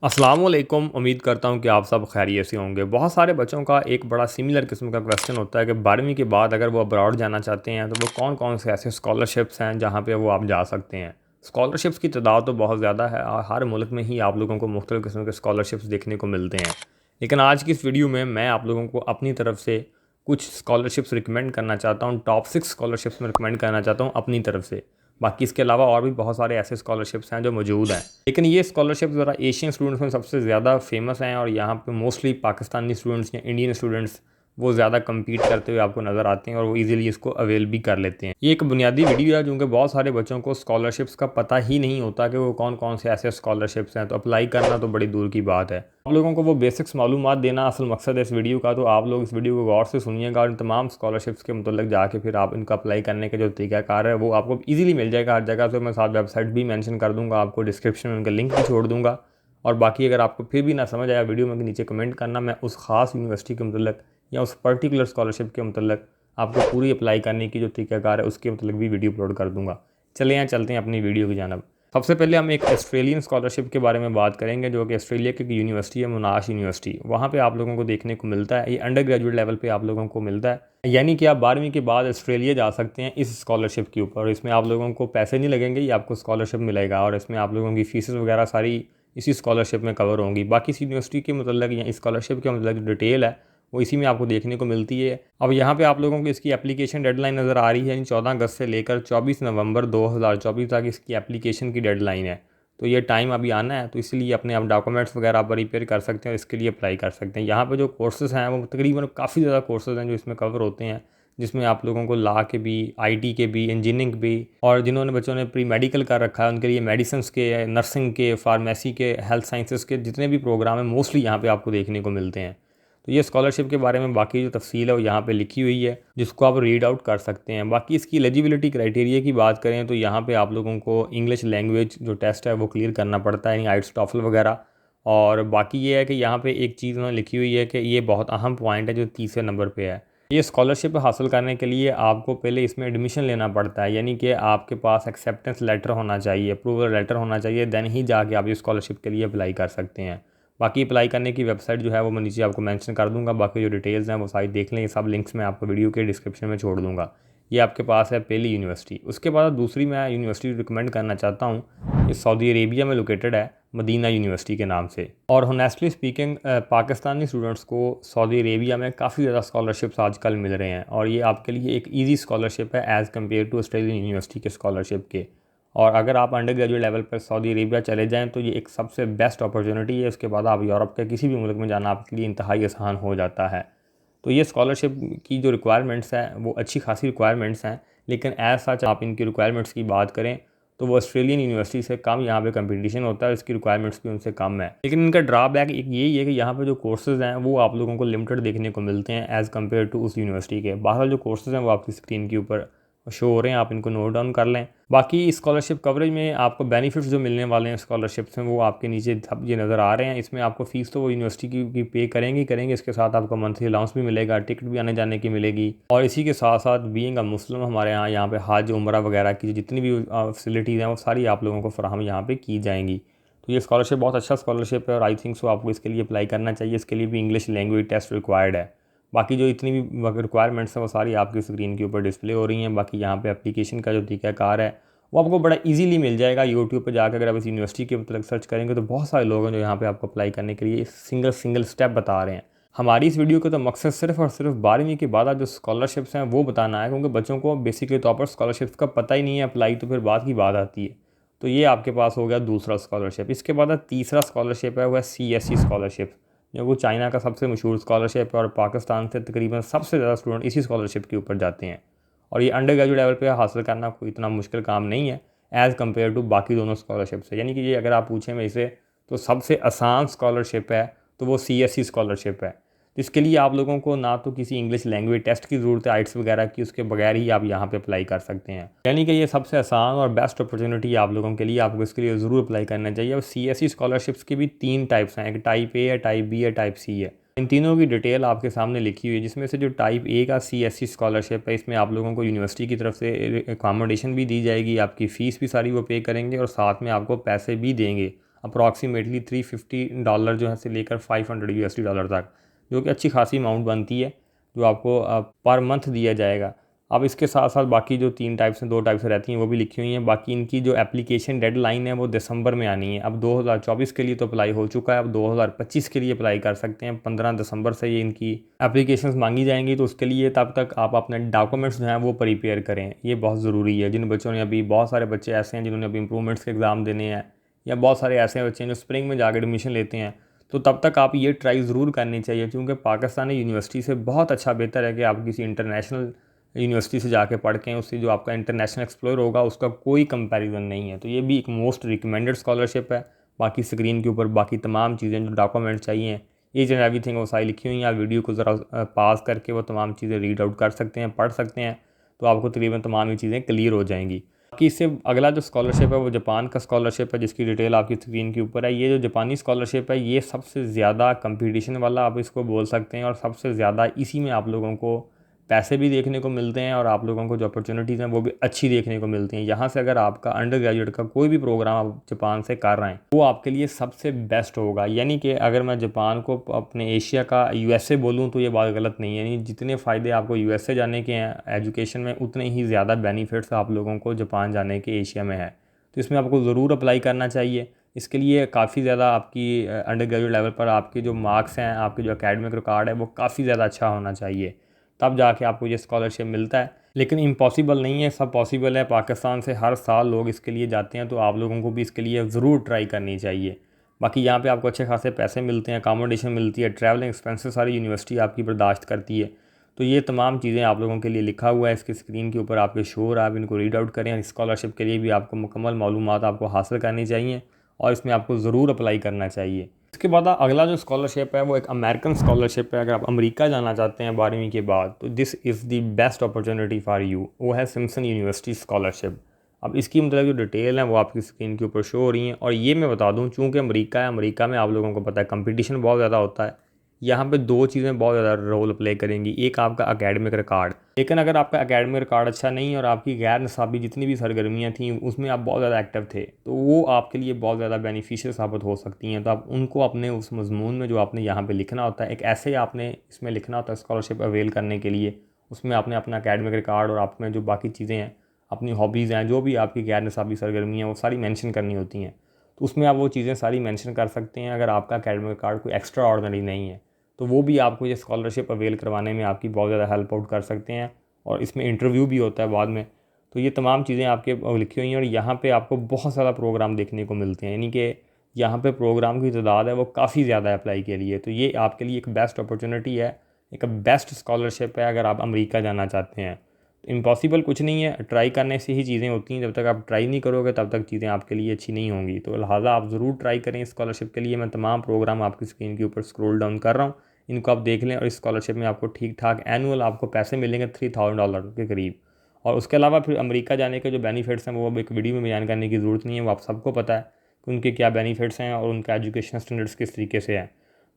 अस्सलामुअलैकुम। उम्मीद करता हूँ कि आप सब खैरियत से होंगे। बहुत सारे बच्चों का एक बड़ा सिमिलर किस्म का क्वेश्चन होता है कि 12वीं के बाद अगर वो अब्रॉड जाना चाहते हैं तो वो कौन कौन से ऐसे स्कॉलरशिप्स हैं जहाँ पे वो आप जा सकते हैं। स्कॉलरशिप्स की तादाद तो बहुत ज़्यादा है और हर मुल्क में ही आप लोगों को मुख्तलिफ़ किस्म के स्कॉलरशिप्स देखने को मिलते हैं। लेकिन आज की इस वीडियो में मैं आप लोगों को अपनी तरफ से कुछ स्कॉलरशिप्स रिकमेंड करना चाहता हूँ। टॉप 6 स्कॉलरशिप्स में रिकमेंड करना चाहता हूँ अपनी तरफ से। बाकी इसके अलावा और भी बहुत सारे ऐसे स्कॉलरशिप्स हैं जो मौजूद हैं, लेकिन ये स्कॉलरशिप ज़रा एशियन स्टूडेंट्स में सबसे ज़्यादा फेमस हैं और यहाँ पे मोस्टली पाकिस्तानी स्टूडेंट्स या इंडियन स्टूडेंट्स वो ज़्यादा कम्पीट करते हुए आपको नज़र आते हैं और वो इजीली इसको अवेल भी कर लेते हैं। ये एक बुनियादी वीडियो है क्योंकि बहुत सारे बच्चों को स्कॉलरशिप्स का पता ही नहीं होता कि वो कौन कौन से ऐसे स्कॉलरशिप्स हैं, तो अप्लाई करना तो बड़ी दूर की बात है। आप लोगों को वो बेसिक्स मालूमात देना असल मकसद है इस वीडियो का, तो आप लोग इस वीडियो को गौर से सुनिएगा और इन तमाम स्कॉलरशिप्स के मतलब जाके फिर आप इनका अप्लाई करने का जो तरीकाकार है वो आपको ईजिली मिल जाएगा हर जगह से। मैं साथ वेबसाइट भी मेंशन कर दूंगा, आपको डिस्क्रिप्शन में उनका लिंक भी छोड़ दूंगा। और बाकी अगर आपको फिर भी ना समझ आया वीडियो में नीचे कमेंट करना, मैं उस ख़ास यूनिवर्सिटी के मतलब या उस पर्टिकुलर स्कॉलरशिप के मतलब आपको पूरी अप्लाई करने की जो तरीकाकार है उसके मतलब भी वीडियो अपलोड कर दूंगा। चले यहाँ चलते हैं अपनी वीडियो की जानब। सबसे पहले हम एक ऑस्ट्रेलियन स्कॉलरशिप के बारे में बात करेंगे जो कि ऑस्ट्रेलिया की यूनिवर्सिटी है, मोनाश यूनिवर्सिटी। वहाँ पे आप लोगों को देखने को मिलता है, ये अंडर ग्रेजुएट लेवल पे आप लोगों को मिलता है, यानी कि आप 12वीं के बाद ऑस्ट्रेलिया जा सकते हैं इस स्कॉलरशिप के ऊपर। और इसमें आप लोगों को पैसे नहीं लगेंगे, ये आपको स्कॉलरशिप मिलेगा और इसमें आप लोगों की फीसेस वगैरह सारी इसी स्कॉलरशिप में कवर होंगी। बाकी इस यूनिवर्सिटी के मतलब या स्कॉलरशिप के मतलब डिटेल है वो इसी में आपको देखने को मिलती है। अब यहाँ पे आप लोगों को इसकी एप्लीकेशन डेडलाइन नज़र आ रही है, 14 अगस्त से लेकर 24 नवंबर 2024 तक इसकी एप्लीकेशन की डेडलाइन है। तो ये टाइम अभी आना है, तो इसलिए अपने आप डॉक्यूमेंट्स वगैरह प्रिपेयर कर सकते हैं और इसके लिए अप्लाई कर सकते हैं। यहाँ पे जो कोर्सेज़ हैं वो तकरीबन काफ़ी ज़्यादा कोर्सेज़ हैं जो इसमें कवर होते हैं, जिसमें आप लोगों को लॉ के भी, आईटी के भी, इंजीनियरिंग भी, और जिन्होंने बच्चों ने प्री मेडिकल कर रखा है उनके लिए मेडिसिन के, नर्सिंग के, फार्मेसी के, हेल्थ साइंसेस के जितने भी प्रोग्राम हैं मोस्टली यहाँ पे आपको देखने को मिलते हैं। तो ये स्कॉलरशिप के बारे में बाकी जो तफसील है वो यहाँ पे लिखी हुई है, जिसको आप रीड आउट कर सकते हैं। बाकी इसकी एलिजिबिलिटी क्राइटेरिया की बात करें तो यहाँ पे आप लोगों को इंग्लिश लैंग्वेज जो टेस्ट है वो क्लियर करना पड़ता है, यानी आइट्स टॉफल वगैरह। और बाकी ये है कि यहाँ पे एक चीज़ उन्होंने लिखी हुई है कि ये बहुत अहम पॉइंट है जो तीसरे नंबर पे है। ये स्कॉलरशिप हासिल करने के लिए आपको पहले इसमें एडमिशन लेना पड़ता है, यानी कि आपके पास एक्सेप्टेंस लेटर होना चाहिए, अप्रूवल लेटर होना चाहिए, देन ही जाके आप इस स्कॉलरशिप के लिए अप्लाई कर सकते हैं। बाकी अप्लाई करने की वेबसाइट जो है वो मैं नीचे आपको मेंशन कर दूंगा। बाकी जो डिटेल्स हैं वो सारी देख लें, ये सब लिंक्स मैं आपको वीडियो के डिस्क्रिप्शन में छोड़ दूंगा। ये आपके पास है पहली यूनिवर्सिटी। उसके बाद दूसरी मैं यूनिवर्सिटी रिकमेंड करना चाहता हूँ, ये सऊदी अरेबिया में लोकेटेड है, मदीना यूनिवर्सिटी के नाम से। और होनेस्टली स्पीकिंग पाकिस्तानी स्टूडेंट्स को सऊदी अरेबिया में काफ़ी ज़्यादा स्कॉलरशिप्स आजकल मिल रहे हैं और ये आपके लिए एक ईजी स्कॉलरशिप है as compared to Australian university के स्कॉलरशिप के। और अगर आप अंडर ग्रेजुएट लेवल पर सऊदी अरेबिया चले जाएँ तो ये एक सबसे बेस्ट अपॉर्चुनिटी है। उसके बाद आप यूरोप के किसी भी मुल्क में जाना आपके लिए इंतहाई आसान हो जाता है। तो ये स्कॉलरशिप की जो रिक्वायरमेंट्स हैं वो अच्छी खासी रिक्वायरमेंट्स हैं, लेकिन एज सच आप इनकी रिक्वायरमेंट्स की बात करें तो वो ऑस्ट्रेलियन यूनिवर्सिटी से कम यहाँ पे कंपटीशन होता है, इसकी रिक्वायरमेंट्स भी उनसे कम है। लेकिन इनका ड्रॉबैक एक यही है कि यहाँ पे जो कोर्सेज़ हैं वो आप लोगों को लिमिटेड देखने को मिलते हैं एज़ कम्पेयर टू उस यूनिवर्सिटी के। बाहर जो कोर्सेज़ हैं वो आपकी स्क्रीन के ऊपर शो हो रहे हैं, आप इनको नोट डाउन कर लें। बाकी स्कॉलरशिप कवरेज में आपको बेनिफिट्स जो मिलने वाले हैं स्कॉलरशिप्स में वो आपके नीचे सब ये नज़र आ रहे हैं। इसमें आपको फ़ीस तो वो यूनिवर्सिटी की पे करेंगे करेंगे, इसके साथ आपको मंथली अलाउंस भी मिलेगा, टिकट भी आने जाने की मिलेगी। और इसी के साथ साथ बीइंग अ मुस्लिम हमारे यहाँ पे हज उम्रा वगैरह की जितनी भी फैसिलिटीज़ हैं वो सारी आप लोगों को फराहम यहाँ पे की जाएंगी। तो ये स्कॉलरशिप बहुत अच्छा स्कॉलरशिप है और आई थिंक सो आपको इसके लिए अप्लाई करना चाहिए। इसके लिए भी इंग्लिश लैंग्वेज टेस्ट रिक्वायर्ड है। बाकी जो इतनी भी रिक्वायरमेंट्स हैं वो सारी आपकी स्क्रीन के ऊपर डिस्प्ले हो रही हैं। बाकी यहाँ पे एप्लीकेशन का जो तरीकाकार है वो आपको बड़ा इजीली मिल जाएगा। यूट्यूब पे जाकर अगर आप इस यूनिवर्सिटी के मतलब सर्च करेंगे तो बहुत सारे लोग हैं जो यहाँ पे आपको अप्लाई करने के लिए सिंगल सिंगल स्टेप बता रहे हैं। हमारी इस वीडियो का तो मकसद सिर्फ और सिर्फ 12वीं के बाद जो स्कॉलरशिप्स हैं वो बताना है, क्योंकि बच्चों को बेसिकली तौर पर स्कॉलरशिप्स का पता ही नहीं है, अप्लाई तो फिर बाद की बात आती है। तो ये आपके पास हो गया दूसरा स्कॉलरशिप। इसके बाद तीसरा स्कॉलरशिप है वह CSE स्कॉलरशिप, जो वो चाइना का सबसे मशहूर स्कॉलरशिप है और पाकिस्तान से तकरीबन सबसे ज़्यादा स्टूडेंट इसी स्कॉलरशिप के ऊपर जाते हैं। और ये अंडर ग्रेजुएट लेवल पे हासिल करना कोई इतना मुश्किल काम नहीं है एज़ कम्पेयर टू बाकी दोनों स्कॉलरशिप से। यानी कि ये अगर आप पूछें मेरे से तो सबसे आसान स्कॉलरशिप है तो वो CSE स्कॉलरशिप है। तो इसके लिए आप लोगों को ना तो किसी इंग्लिश लैंग्वेज टेस्ट की ज़रूरत है आइट्स वगैरह की, उसके बगैर ही आप यहाँ पे अप्लाई कर सकते हैं। यानी कि ये सबसे आसान और बेस्ट अपॉर्चुनिटी आप लोगों के लिए, आपको इसके लिए ज़रूर अप्लाई करना चाहिए। और CSE स्कॉलरशिप्स की भी 3 टाइप्स हैं, एक टाइप A है, टाइप B है, टाइप C है। इन तीनों की डिटेल आपके सामने लिखी हुई है, जिसमें से जो टाइप A का CSE स्कॉलरशिप है इसमें आप लोगों को यूनिवर्सिटी की तरफ से अकोमोडेशन भी दी जाएगी, आपकी फ़ीस भी सारी वो पे करेंगे और साथ में आपको पैसे भी देंगे अप्रॉक्सीमेटली $350 जो है से लेकर $500 तक, जो कि अच्छी खासी अमाउंट बनती है जो आपको पर मंथ दिया जाएगा। अब इसके साथ साथ बाकी जो 3 टाइप्स हैं, 2 टाइप्स रहती हैं वो भी लिखी हुई हैं। बाकी इनकी जो एप्लीकेशन डेडलाइन है वो दिसंबर में आनी है। अब 2024 के लिए तो अप्लाई हो चुका है, अब 2025 के लिए अप्लाई कर सकते हैं। 15 दिसंबर से ये इनकी एप्लीकेशंस मांगी जाएंगी, तो उसके लिए तब तक आप अपने डॉक्यूमेंट्स जो हैं वो प्रिपेयर करें, ये बहुत ज़रूरी है। जिन बच्चों ने अभी, बहुत सारे बच्चे ऐसे हैं जिन्होंने अभी इंप्रूवमेंट्स के एग्ज़ाम देने हैं, या बहुत सारे ऐसे बच्चे हैं जो स्प्रिंग में जाकर एडमिशन लेते हैं, तो तब तक आप ये ट्राई ज़रूर करनी चाहिए, क्योंकि पाकिस्तानी यूनिवर्सिटी से बहुत अच्छा बेहतर है कि आप किसी इंटरनेशनल यूनिवर्सिटी से जाके पढ़ के उससे जो आपका इंटरनेशनल एक्सप्लोर होगा उसका कोई कंपैरिजन नहीं है। तो ये भी एक मोस्ट रिकमेंडेड स्कॉलरशिप है। बाकी स्क्रीन के ऊपर बाकी तमाम चीज़ें जो डॉक्यूमेंट चाहिए, ईच एंड एवरीथिंग वो सारी लिखी हुई हैं। आप वीडियो को ज़रा पास करके वो तमाम चीज़ें रीड आउट कर सकते हैं, पढ़ सकते हैं, तो आपको तकरीबन तमाम ये चीज़ें क्लियर हो जाएंगी। बाकी इससे अगला जो स्कॉलरशिप है वो जापान का स्कॉलरशिप है, जिसकी डिटेल आपकी स्क्रीन के ऊपर है। ये जो जापानी स्कॉलरशिप है ये सबसे ज़्यादा कंपटीशन वाला आप इसको बोल सकते हैं, और सबसे ज़्यादा इसी में आप लोगों को पैसे भी देखने को मिलते हैं, और आप लोगों को जो अपॉर्चुनिटीज़ हैं वो भी अच्छी देखने को मिलती हैं। यहाँ से अगर आपका अंडर ग्रेजुएट का कोई भी प्रोग्राम आप जापान से कर रहे हैं वो आपके लिए सबसे बेस्ट होगा। यानी कि अगर मैं जापान को अपने एशिया का यूएसए बोलूँ तो ये बात गलत नहीं है। यानी जितने फ़ायदे आपको यूएसए जाने के हैं एजुकेशन में, उतने ही ज़्यादा बेनिफिट्स आप लोगों को जापान जाने के एशिया में है। तो इसमें आपको ज़रूर अप्लाई करना चाहिए। इसके लिए काफ़ी ज़्यादा आपकी अंडर ग्रेजुएट लेवल पर आपके जो मार्क्स हैं, आपके जो एकेडमिक रिकॉर्ड है वो काफ़ी ज़्यादा अच्छा होना चाहिए, तब जाके आपको ये स्कॉलरशिप मिलता है। लेकिन इम्पॉसिबल नहीं है, सब पॉसिबल है। पाकिस्तान से हर साल लोग इसके लिए जाते हैं, तो आप लोगों को भी इसके लिए ज़रूर ट्राई करनी चाहिए। बाकी यहाँ पे आपको अच्छे खासे पैसे मिलते हैं, अकामोडेशन मिलती है, ट्रैवलिंग एक्सपेंसेस सारी यूनिवर्सिटी आपकी बर्दाश्त करती है। तो ये तमाम चीज़ें आप लोगों के लिए लिखा हुआ है इसकी स्क्रीन के ऊपर आपके शो, आप इनको रीड आउट करें। स्कॉलरशिप के लिए भी आपको मुकम्मल मालूमात आपको हासिल करनी चाहिए, और इसमें आपको ज़रूर अप्लाई करना चाहिए। इसके बाद अगला जो स्कॉलरशिप है वो एक अमेरिकन स्कॉलरशिप है। अगर आप अमेरिका जाना चाहते हैं 12वीं के बाद, तो this is the best opportunity for you. वो है सिम्पसन यूनिवर्सिटी स्कॉलरशिप। अब इसकी मतलब जो डिटेल है वो आपकी स्क्रीन के ऊपर शो हो रही हैं। और ये मैं बता दूं, चूँकि अमेरिका है, अमेरिका में आप लोगों को पता है कंपटीशन बहुत ज़्यादा होता है। यहाँ पे 2 चीज़ें बहुत ज़्यादा रोल प्ले करेंगी। एक आपका एकेडमिक रिकॉर्ड, लेकिन अगर आपका एकेडमिक रिकॉर्ड अच्छा नहीं है और आपकी गैर निसाबी जितनी भी सरगर्मियाँ थी उसमें आप बहुत ज़्यादा एक्टिव थे, तो वो आपके लिए बहुत ज़्यादा बेनिफिशियल साबित हो सकती हैं। तो आप उनको अपने उस मजमून में जो आपने यहाँ पे लिखना होता है, एक ऐसे आपने इसमें लिखना होता है स्कॉलरशिप अवेल करने के लिए, उसमें आपने अपना एकेडमिक रिकॉर्ड और आप में जो बाकी चीज़ें हैं, अपनी हॉबीज़ हैं, जो भी आपकी गैर निसाबी सरगर्मियाँ हैं, वो सारी मेंशन करनी होती हैं। तो उसमें आप वो चीज़ें सारी मेंशन कर सकते हैं। अगर आपका एकेडमिक रिकॉर्ड कोई एक्स्ट्रा ऑर्डिनरी नहीं है, तो वो भी आपको ये स्कॉलरशिप अवेल करवाने में आपकी बहुत ज़्यादा हेल्प आउट कर सकते हैं। और इसमें इंटरव्यू भी होता है बाद में। तो ये तमाम चीज़ें आपके लिखी हुई हैं, और यहाँ पे आपको बहुत सारा प्रोग्राम देखने को मिलते हैं। यानी कि यहाँ पे प्रोग्राम की तादाद है वो काफ़ी ज़्यादा है अप्लाई के लिए। तो ये आपके लिए एक बेस्ट अपॉर्चुनिटी है, एक बेस्ट स्कॉलरशिप है अगर आप अमेरिका जाना चाहते हैं। इम्पॉसिबल कुछ नहीं है, ट्राई करने से ही चीज़ें होती हैं। जब तक आप ट्राई नहीं करोगे तब तक चीज़ें आपके लिए अच्छी नहीं होंगी। तो लिहाजा आप ज़रूर ट्राई करें स्कॉलरशिप के लिए। मैं तमाम प्रोग्राम आपकी स्क्रीन के ऊपर स्क्रॉल डाउन कर रहा हूँ, इनको आप देख लें। और इस स्कॉलरशिप में आपको ठीक ठाक एनुअल आपको पैसे मिलेंगे $3000 के करीब। और उसके अलावा फिर अमेरिका जाने के जो बेनिफिट्स हैं वो अब एक वीडियो में बयान करने की ज़रूरत नहीं है, वो आप सबको पता है कि उनके क्या बेनिफिट्स हैं और उनका एजुकेशन स्टैंडर्ड्स किस तरीके से हैं।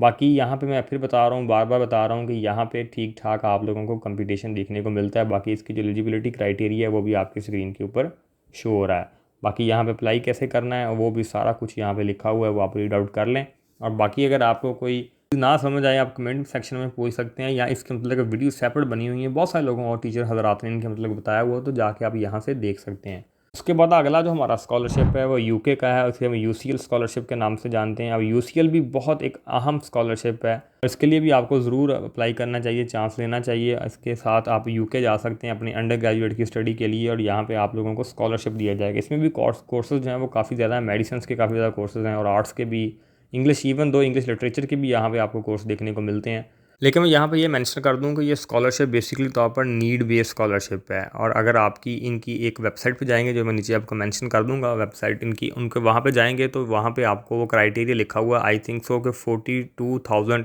बाकी यहाँ पे मैं फिर बता रहा हूँ, बार बार बता रहा हूँ कि यहाँ पे ठीक ठाक आप लोगों को कंपटीशन देखने को मिलता है। बाकी इसकी जो एलिजिबिलिटी क्राइटेरिया है वो भी आपकी स्क्रीन के ऊपर शो हो रहा है। बाकी यहाँ पे अप्लाई कैसे करना है वो भी सारा कुछ यहाँ पे लिखा हुआ है, वो आप रीड आउट कर लें। और बाकी अगर आपको कोई ना समझ आए आप कमेंट सेक्शन में पूछ सकते हैं, या इसके मतलब वीडियो सेपरेट बनी हुई है बहुत सारे लोगों और टीचर हजरात ने इनके मतलब बताया हुआ, तो जाके आप यहाँ से देख सकते हैं। उसके बाद अगला जो हमारा स्कॉलरशिप है वो यूके का है, उसे हम यूसीएल स्कॉलरशिप के नाम से जानते हैं। अब यूसीएल भी बहुत एक अहम स्कॉलरशिप है, इसके लिए भी आपको ज़रूर अप्लाई करना चाहिए, चांस लेना चाहिए। इसके साथ आप यूके जा सकते हैं अपनी अंडर ग्रेजुएट की स्टडी के लिए, और यहाँ पे आप लोगों को स्कॉलरशिप दिया जाएगा। इसमें भी कोर्सेज जो हैं वो काफ़ी ज़्यादा हैं, मेडिसिन के काफ़ी ज़्यादा कोर्सेज हैं, और आर्ट्स के भी, English, even though English literature के भी यहाँ पे आपको कोर्स देखने को मिलते हैं। लेकिन मैं यहाँ पे ये मेंशन कर दूँ कि ये स्कॉलरशिप बेसिकली तौर पर नीड बेस्ड स्कॉलरशिप है। और अगर आपकी इनकी एक वेबसाइट पे जाएंगे, जो मैं नीचे आपको मेंशन कर दूँगा वेबसाइट इनकी, उनके वहाँ पे जाएंगे तो वहाँ पे आपको वो क्राइटेरिया लिखा हुआ आई थिंक सो कि 42,000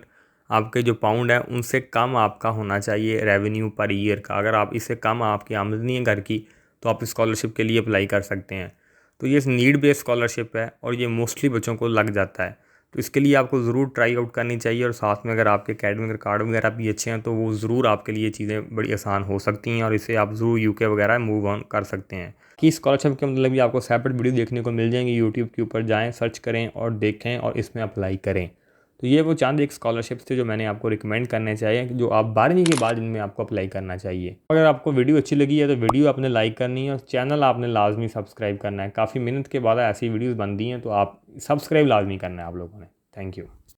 आपके जो पाउंड है उनसे कम आपका होना चाहिए रेवेन्यू पर ईयर का। अगर आप इससे कम आपकी आमदनी है घर की, तो आप स्कॉलरशिप के लिए अप्लाई कर सकते हैं। तो ये नीड बेस्ड स्कॉलरशिप है और ये मोस्टली बच्चों को लग जाता है। तो इसके लिए आपको ज़रूर ट्राई आउट करनी चाहिए, और साथ में अगर आपके एकेडमिक रिकॉर्ड वगैरह भी अच्छे हैं तो वो ज़रूर आपके लिए चीज़ें बड़ी आसान हो सकती हैं, और इससे आप ज़रूर यूके वगैरह मूव ऑन कर सकते हैं। कि स्कॉलरशिप के मतलब भी आपको सेपरेट वीडियो देखने को मिल जाएंगे, यूट्यूब के ऊपर जाएँ, सर्च करें और देखें और इसमें अप्लाई करें। तो ये वो चंद एक स्कॉलरशिप्स थे जो मैंने आपको रिकमेंड करने चाहिए, जो आप 12वीं के बाद इनमें आपको अप्लाई करना चाहिए। अगर आपको वीडियो अच्छी लगी है तो वीडियो आपने लाइक करनी है, और चैनल आपने लाजमी सब्सक्राइब करना है। काफ़ी मेहनत के बाद ऐसी वीडियोस बनती हैं, तो आप सब्सक्राइब लाजमी करना है आप लोगों ने। Thank you.